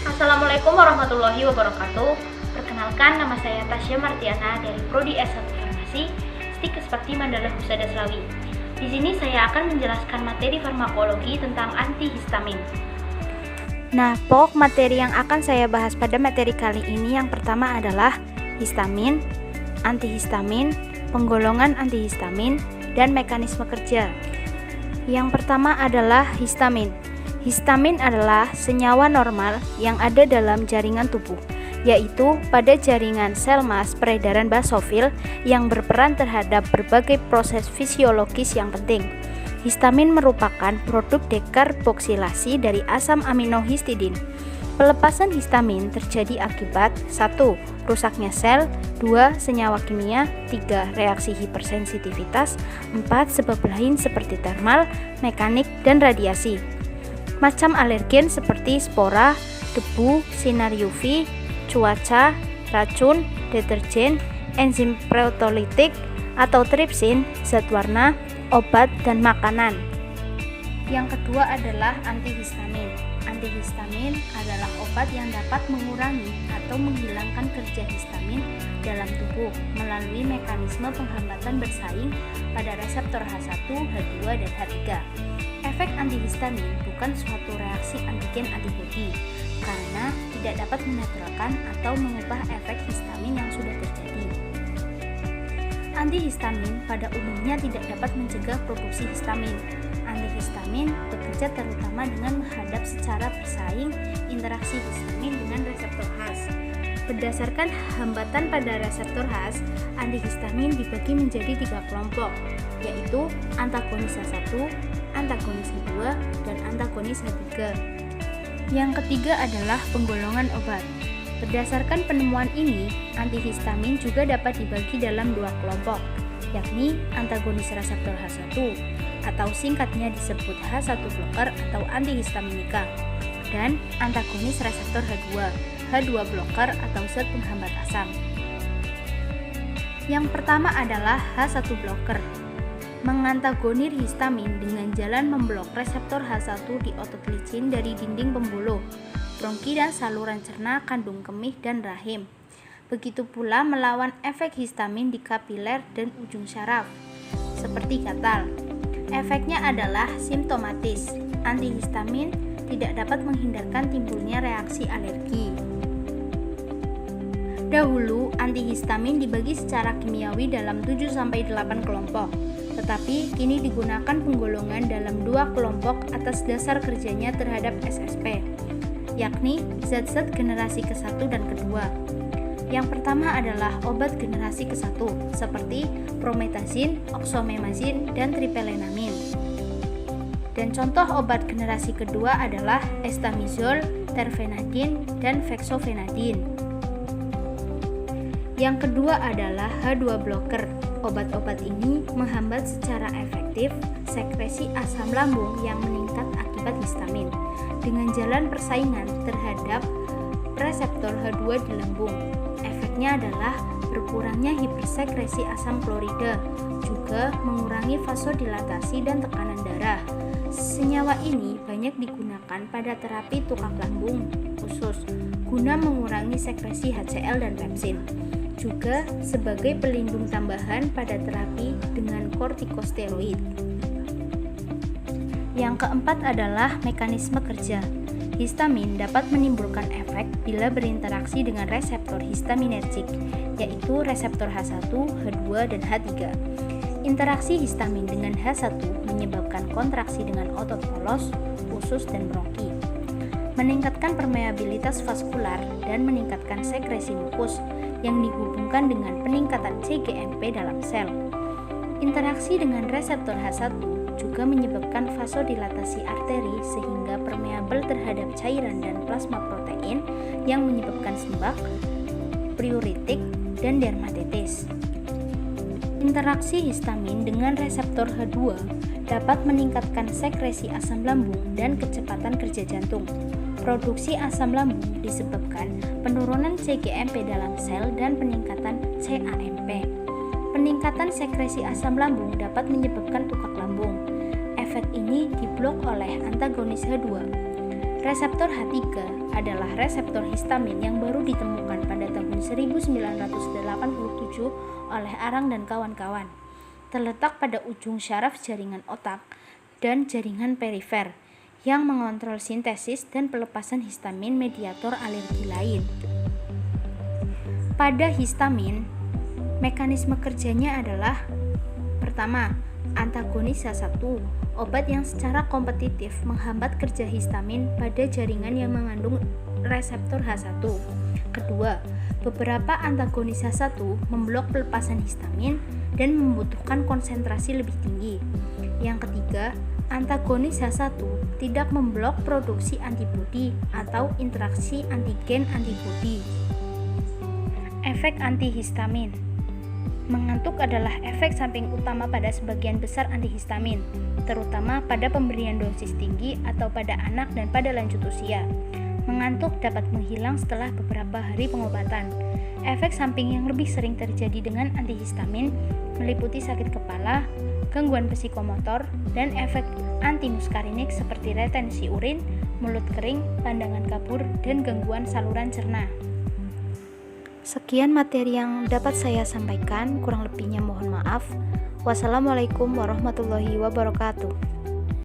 Assalamualaikum warahmatullahi wabarakatuh. Perkenalkan, nama saya Tasya Martiana dari Prodi S1 Farmasi, Stikes Bakti Mandala Husada Slawi. Di sini saya akan menjelaskan materi farmakologi tentang antihistamin. Nah, pokok materi yang akan saya bahas pada materi kali ini yang pertama adalah histamin, antihistamin, penggolongan antihistamin, dan mekanisme kerja. Yang pertama adalah histamin. Histamin adalah senyawa normal yang ada dalam jaringan tubuh, yaitu pada jaringan sel mas peredaran basofil yang berperan terhadap berbagai proses fisiologis yang penting. Histamin merupakan produk dekarboksilasi dari asam aminohistidin. Pelepasan histamin terjadi akibat 1. Rusaknya sel, 2. Senyawa kimia, 3. Reaksi hipersensitivitas, 4. Sebab lain seperti termal, mekanik, dan radiasi. Macam alergen seperti spora, debu, sinar UV, cuaca, racun, deterjen, enzim proteolitik atau tripsin, zat warna, obat, dan makanan. Yang kedua adalah antihistamin. Antihistamin adalah obat yang dapat mengurangi atau menghilangkan kerja histamin dalam tubuh melalui mekanisme penghambatan bersaing pada reseptor H1, H2, dan H3. Efek antihistamin bukan suatu reaksi antigen antibodi karena tidak dapat menetralkan atau mengubah efek histamin yang sudah terjadi. Antihistamin pada umumnya tidak dapat mencegah produksi histamin. Antihistamin bekerja terutama dengan menghadap secara bersaing interaksi histamin dengan reseptor H. Berdasarkan hambatan pada reseptor H, antihistamin dibagi menjadi 3 kelompok, yaitu antagonis H1, antagonis H2, dan antagonis H3. Yang ketiga adalah penggolongan obat. Berdasarkan penemuan ini, antihistamin juga dapat dibagi dalam 2 kelompok, yakni antagonis reseptor H1 atau singkatnya disebut H1 blocker atau antihistaminika, dan antagonis reseptor H2, H2 blocker atau zat penghambat asam. Yang pertama adalah H1 blocker. Mengantagonir histamin dengan jalan memblok reseptor H1 di otot licin dari dinding pembuluh, bronki dan saluran cerna, kandung kemih, dan rahim. Begitu pula melawan efek histamin di kapiler dan ujung syaraf, seperti gatal. Efeknya adalah simptomatis. Antihistamin tidak dapat menghindarkan timbulnya reaksi alergi. Dahulu, antihistamin dibagi secara kimiawi dalam 7-8 kelompok. Tetapi kini digunakan penggolongan dalam 2 kelompok atas dasar kerjanya terhadap SSP, yakni zat-zat generasi ke-1 dan kedua. Yang pertama adalah obat generasi ke-1 seperti promethazine, oxomemazine, dan triplenamin. Dan contoh obat generasi kedua adalah estamizole, terfenadine, dan fexofenadine. Yang kedua adalah H2 blocker. Obat-obat ini menghambat secara efektif sekresi asam lambung yang meningkat akibat histamin dengan jalan persaingan terhadap reseptor H2 di lambung. Efeknya adalah berkurangnya hipersekresi asam klorida, juga mengurangi vasodilatasi dan tekanan darah. Senyawa ini banyak digunakan pada terapi tukak lambung khusus guna mengurangi sekresi HCl dan pepsin, juga sebagai pelindung tambahan pada terapi dengan kortikosteroid. Yang keempat adalah mekanisme kerja. Histamin dapat menimbulkan efek bila berinteraksi dengan reseptor histaminergik, yaitu reseptor H1, H2, dan H3. Interaksi histamin dengan H1 menyebabkan kontraksi dengan otot polos, usus, dan bronki, meningkatkan permeabilitas vaskular, dan meningkatkan sekresi mukus yang dihubungkan dengan peningkatan cGMP dalam sel. Interaksi dengan reseptor H1 juga menyebabkan vasodilatasi arteri sehingga permeabel terhadap cairan dan plasma protein yang menyebabkan sembab, priuritik, dan dermatitis. Interaksi histamin dengan reseptor H2 dapat meningkatkan sekresi asam lambung dan kecepatan kerja jantung. Produksi asam lambung disebabkan penurunan cGMP dalam sel dan peningkatan CAMP. Peningkatan sekresi asam lambung dapat menyebabkan tukak lambung. Efek ini diblok oleh antagonis H2. Reseptor H3 adalah reseptor histamin yang baru ditemukan pada tahun 1987 oleh Arang dan kawan-kawan. Terletak pada ujung syaraf jaringan otak dan jaringan perifer yang mengontrol sintesis dan pelepasan histamin mediator alergi lain. Pada histamin, mekanisme kerjanya adalah: pertama, antagonis H1, obat yang secara kompetitif menghambat kerja histamin pada jaringan yang mengandung reseptor H1. Kedua, beberapa antagonis H1 memblok pelepasan histamin dan membutuhkan konsentrasi lebih tinggi. Yang ketiga, antagonis H1 tidak memblok produksi antibodi atau interaksi antigen-antibodi. Efek antihistamin. Mengantuk adalah efek samping utama pada sebagian besar antihistamin, terutama pada pemberian dosis tinggi atau pada anak dan pada lanjut usia. Mengantuk dapat menghilang setelah beberapa hari pengobatan. Efek samping yang lebih sering terjadi dengan antihistamin meliputi sakit kepala, gangguan psikomotor, dan efek antimuskarinik seperti retensi urin, mulut kering, pandangan kabur, dan gangguan saluran cerna. Sekian materi yang dapat saya sampaikan, kurang lebihnya mohon maaf. Wassalamualaikum warahmatullahi wabarakatuh.